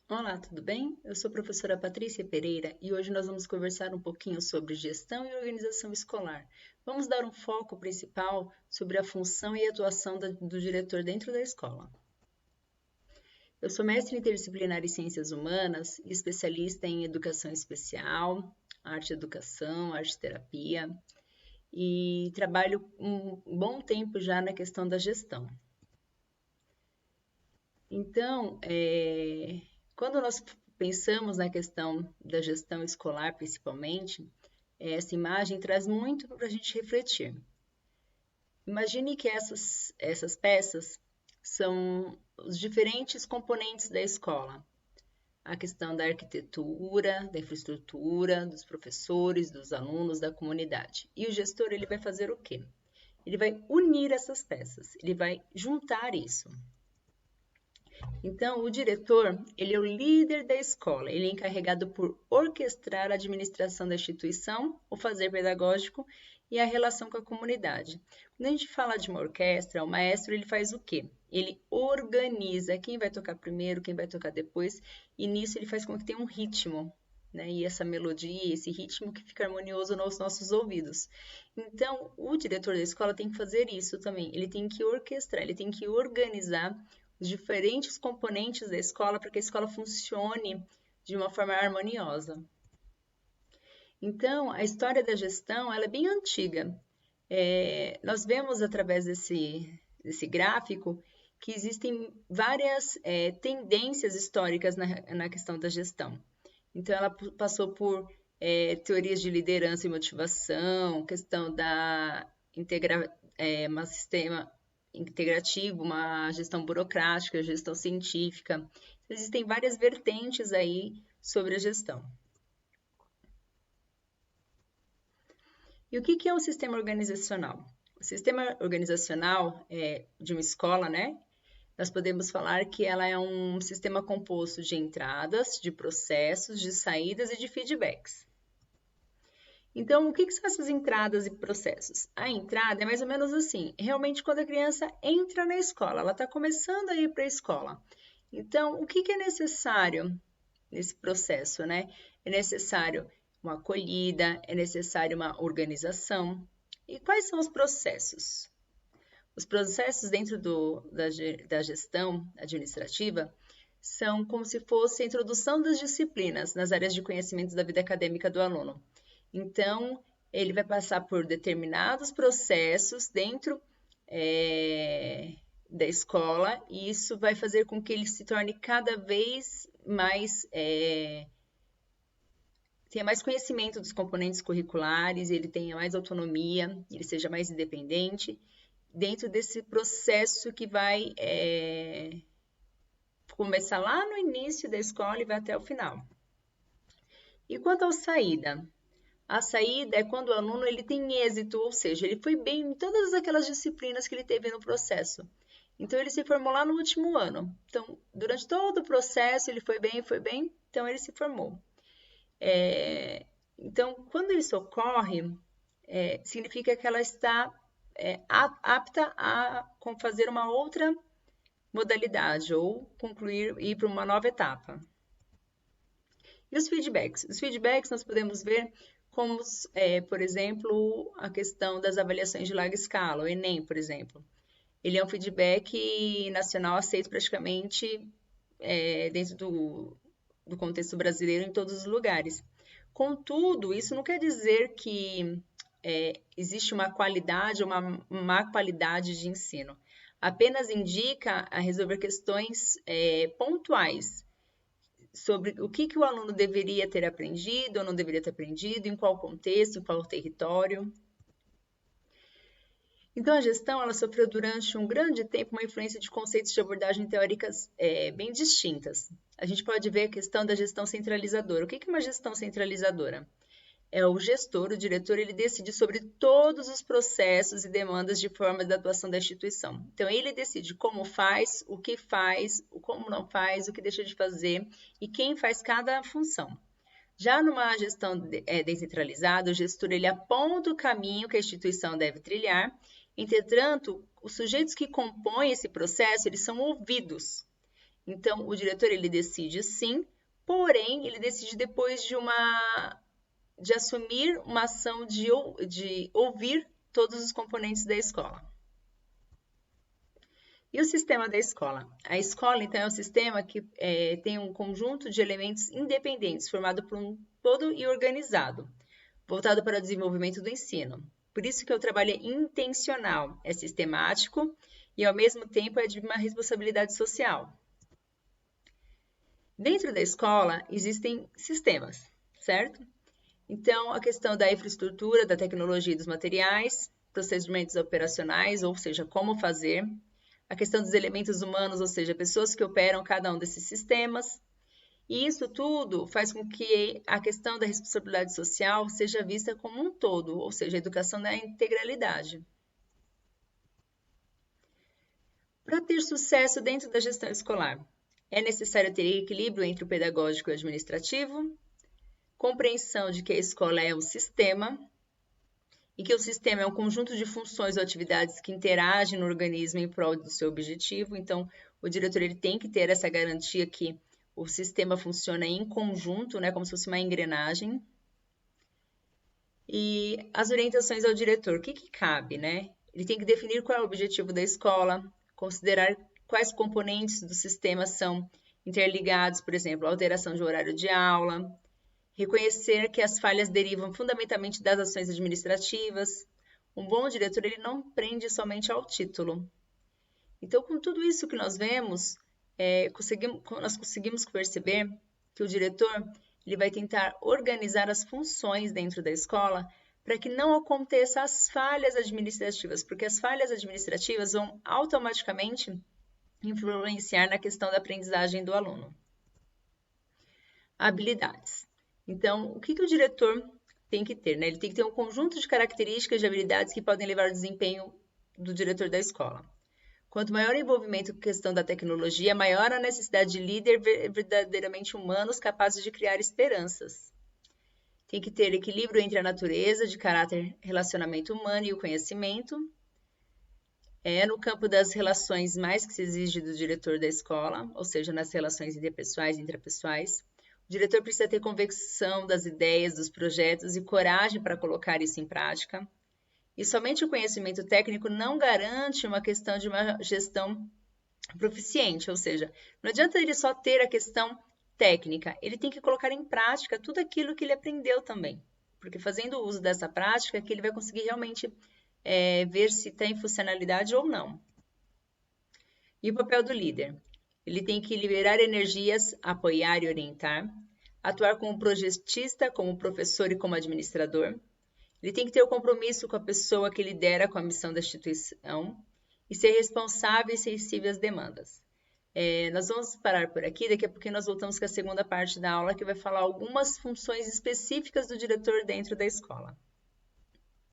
Olá, tudo bem? Eu sou a professora Patrícia Pereira e hoje nós vamos conversar um pouquinho sobre gestão e organização escolar. Vamos dar um foco principal sobre a função e atuação do diretor dentro da escola. Eu sou mestre interdisciplinar em Ciências Humanas e especialista em Educação Especial, Arte-Educação, Arte-Terapia e trabalho um bom tempo já na questão da gestão. Então, quando nós pensamos na questão da gestão escolar, principalmente, essa imagem traz muito para a gente refletir. Imagine que essas peças são os diferentes componentes da escola. A questão da arquitetura, da infraestrutura, dos professores, dos alunos, da comunidade. E o gestor, ele vai fazer o quê? Ele vai unir essas peças, ele vai juntar isso. Então, o diretor, ele é o líder da escola, ele é encarregado por orquestrar a administração da instituição, o fazer pedagógico e a relação com a comunidade. Quando a gente fala de uma orquestra, o maestro, ele faz o quê? Ele organiza quem vai tocar primeiro, quem vai tocar depois, e nisso ele faz com que tenha um ritmo, né? E essa melodia, esse ritmo que fica harmonioso nos nossos ouvidos. Então, o diretor da escola tem que fazer isso também, ele tem que orquestrar, ele tem que organizar os diferentes componentes da escola para que a escola funcione de uma forma harmoniosa. Então, a história da gestão ela é bem antiga. Nós vemos através desse gráfico que existem várias tendências históricas na questão da gestão. Então, ela passou por teorias de liderança e motivação, questão da um sistema integrativo, uma gestão burocrática, gestão científica. Existem várias vertentes aí sobre a gestão. E o que é um sistema organizacional? O sistema organizacional de uma escola, né? Nós podemos falar que ela é um sistema composto de entradas, de processos, de saídas e de feedbacks. Então, o que são essas entradas e processos? A entrada é mais ou menos assim, realmente quando a criança entra na escola, ela está começando a ir para a escola. Então, o que é necessário nesse processo, né? É necessário uma acolhida, é necessário uma organização. E quais são os processos? Os processos dentro da gestão administrativa são como se fosse a introdução das disciplinas nas áreas de conhecimentos da vida acadêmica do aluno. Então, ele vai passar por determinados processos dentro da escola e isso vai fazer com que ele se torne cada vez mais tenha mais conhecimento dos componentes curriculares, ele tenha mais autonomia, ele seja mais independente dentro desse processo que vai começar lá no início da escola e vai até o final. E quanto à saída? A saída é quando o aluno ele tem êxito, ou seja, ele foi bem em todas aquelas disciplinas que ele teve no processo. Então, ele se formou lá no último ano. Então, durante todo o processo, ele foi bem, então ele se formou. Então, quando isso ocorre, significa que ela está apta a fazer uma outra modalidade ou concluir e ir para uma nova etapa. E os feedbacks? Os feedbacks nós podemos ver como, por exemplo, a questão das avaliações de larga escala, o Enem, por exemplo. Ele é um feedback nacional aceito praticamente dentro do contexto brasileiro em todos os lugares. Contudo, isso não quer dizer que existe uma qualidade ou uma má qualidade de ensino. Apenas indica a resolver questões pontuais sobre o que o aluno deveria ter aprendido ou não deveria ter aprendido, em qual contexto, em qual território. Então, a gestão ela sofreu durante um grande tempo uma influência de conceitos de abordagem teóricas bem distintas. A gente pode ver a questão da gestão centralizadora. O que é uma gestão centralizadora? É o gestor, o diretor, ele decide sobre todos os processos e demandas de forma de atuação da instituição. Então, ele decide como faz, o como não faz, o que deixa de fazer e quem faz cada função. Já numa gestão descentralizada, o gestor ele aponta o caminho que a instituição deve trilhar. Entretanto, os sujeitos que compõem esse processo, eles são ouvidos. Então, o diretor, ele decide sim, porém, ele decide depois de assumir uma ação de ouvir todos os componentes da escola. E o sistema da escola? A escola, então, é um sistema que tem um conjunto de elementos independentes, formado por um todo e organizado, voltado para o desenvolvimento do ensino. Por isso que o trabalho é intencional, é sistemático e, ao mesmo tempo, é de uma responsabilidade social. Dentro da escola, existem sistemas, certo? Então, a questão da infraestrutura, da tecnologia e dos materiais, procedimentos operacionais, ou seja, como fazer, a questão dos elementos humanos, ou seja, pessoas que operam cada um desses sistemas. E isso tudo faz com que a questão da responsabilidade social seja vista como um todo, ou seja, a educação da integralidade. Para ter sucesso dentro da gestão escolar, é necessário ter equilíbrio entre o pedagógico e o administrativo, compreensão de que a escola é um sistema e que o sistema é um conjunto de funções ou atividades que interagem no organismo em prol do seu objetivo. Então, o diretor ele tem que ter essa garantia que o sistema funciona em conjunto, né, como se fosse uma engrenagem. E as orientações ao diretor, o que cabe, né? Ele tem que definir qual é o objetivo da escola, considerar quais componentes do sistema são interligados, por exemplo, a alteração de horário de aula, reconhecer que as falhas derivam fundamentalmente das ações administrativas. Um bom diretor ele não prende somente ao título. Então, com tudo isso que nós vemos, nós conseguimos perceber que o diretor ele vai tentar organizar as funções dentro da escola para que não aconteçam as falhas administrativas, porque as falhas administrativas vão automaticamente influenciar na questão da aprendizagem do aluno. Habilidades. Então, o que o diretor tem que ter, né? Ele tem que ter um conjunto de características e habilidades que podem levar ao desempenho do diretor da escola. Quanto maior o envolvimento com a questão da tecnologia, maior a necessidade de líderes verdadeiramente humanos capazes de criar esperanças. Tem que ter equilíbrio entre a natureza, de caráter relacionamento humano e o conhecimento. No campo das relações mais que se exige do diretor da escola, ou seja, nas relações interpessoais e intrapessoais. O diretor precisa ter convicção das ideias, dos projetos e coragem para colocar isso em prática. E somente o conhecimento técnico não garante uma questão de uma gestão proficiente, ou seja, não adianta ele só ter a questão técnica, ele tem que colocar em prática tudo aquilo que ele aprendeu também, porque fazendo uso dessa prática que ele vai conseguir realmente ver se tem funcionalidade ou não. E o papel do líder? Ele tem que liberar energias, apoiar e orientar, atuar como projetista, como professor e como administrador. Ele tem que ter o compromisso com a pessoa que lidera com a missão da instituição e ser responsável e sensível às demandas. Nós vamos parar por aqui, daqui a pouquinho nós voltamos com a segunda parte da aula, que vai falar algumas funções específicas do diretor dentro da escola.